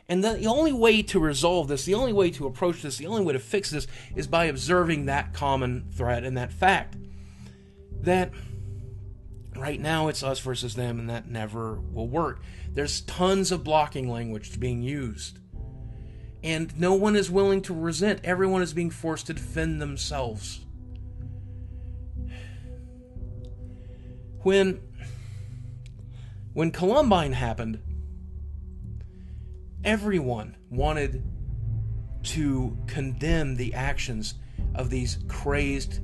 And the only way to resolve this, the only way to approach this, the only way to fix this is by observing that common thread and that fact. That right now it's us versus them, and that never will work. There's tons of blocking language being used. And no one is willing to resent. Everyone is being forced to defend themselves. When Columbine happened, everyone wanted to condemn the actions of these crazed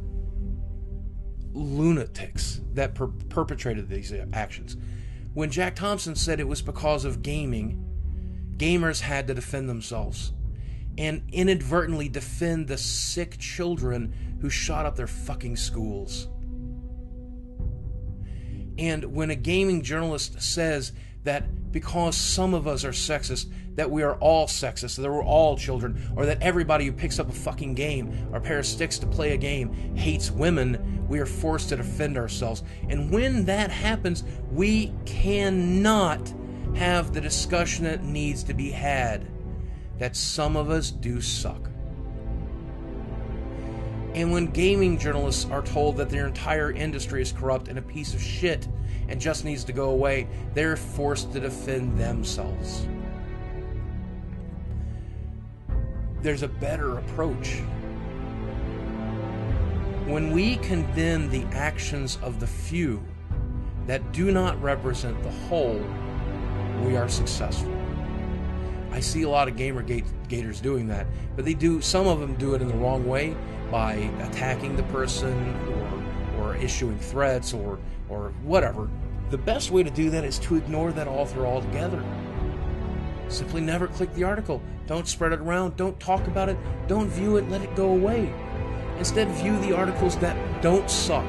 lunatics that perpetrated these actions. When Jack Thompson said it was because of gaming, gamers had to defend themselves and inadvertently defend the sick children who shot up their fucking schools. And when a gaming journalist says that because some of us are sexist, that we are all sexist, that we're all children, or that everybody who picks up a fucking game or a pair of sticks to play a game hates women, we are forced to defend ourselves. And when that happens, we cannot have the discussion that needs to be had, that some of us do suck. And when gaming journalists are told that their entire industry is corrupt and a piece of shit and just needs to go away, they're forced to defend themselves. There's a better approach. When we condemn the actions of the few that do not represent the whole, we are successful. I see a lot of gamergaters doing that, but some of them do it in the wrong way, by attacking the person or issuing threats or whatever. The best way to do that is to ignore that author altogether. Simply never click the article. Don't spread it around. Don't talk about it. Don't view it. Let it go away. Instead, view the articles that don't suck.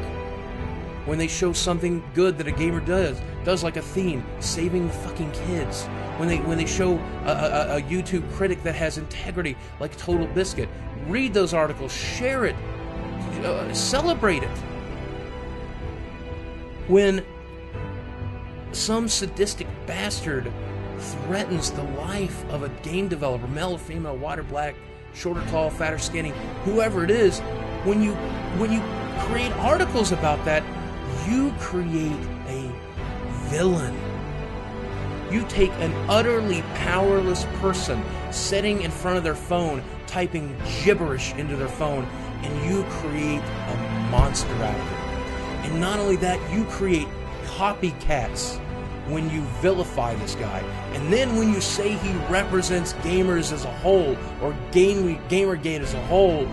When they show something good that a gamer does like a theme, saving fucking kids. When they show a YouTube critic that has integrity, like Total Biscuit, read those articles, share it, celebrate it. When some sadistic bastard threatens the life of a game developer, male or female, white or black, short or tall, fat or skinny, whoever it is, when you create articles about that, you create a villain. You take an utterly powerless person sitting in front of their phone, typing gibberish into their phone, and you create a monster out of it. And not only that, you create copycats when you vilify this guy. And then when you say he represents gamers as a whole, or Gamergate as a whole,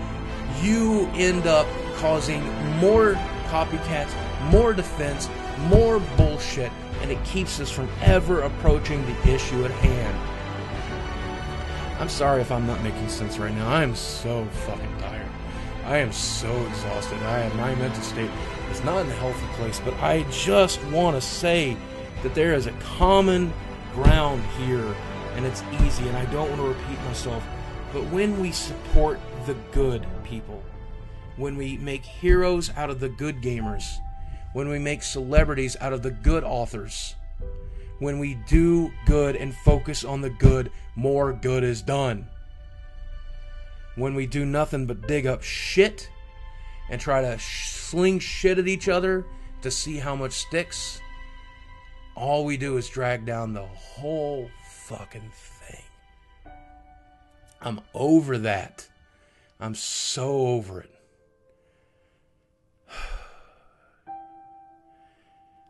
you end up causing more copycats, more defense, more bullshit, and it keeps us from ever approaching the issue at hand. I'm sorry if I'm not making sense right now. I am so fucking tired. I am so exhausted. My mental state is not in a healthy place, but I just want to say that there is a common ground here, and it's easy, and I don't want to repeat myself, but when we support the good people, when we make heroes out of the good gamers, when we make celebrities out of the good authors, when we do good and focus on the good, more good is done. When we do nothing but dig up shit and try to sling shit at each other to see how much sticks, all we do is drag down the whole fucking thing. I'm over that. I'm so over it.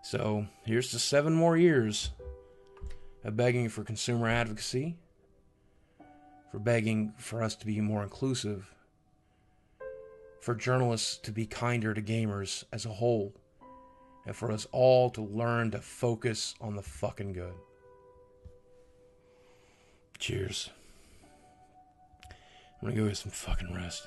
So, here's to 7 more years of begging for consumer advocacy, for begging for us to be more inclusive, for journalists to be kinder to gamers as a whole, and for us all to learn to focus on the fucking good. Cheers. I'm gonna go get some fucking rest.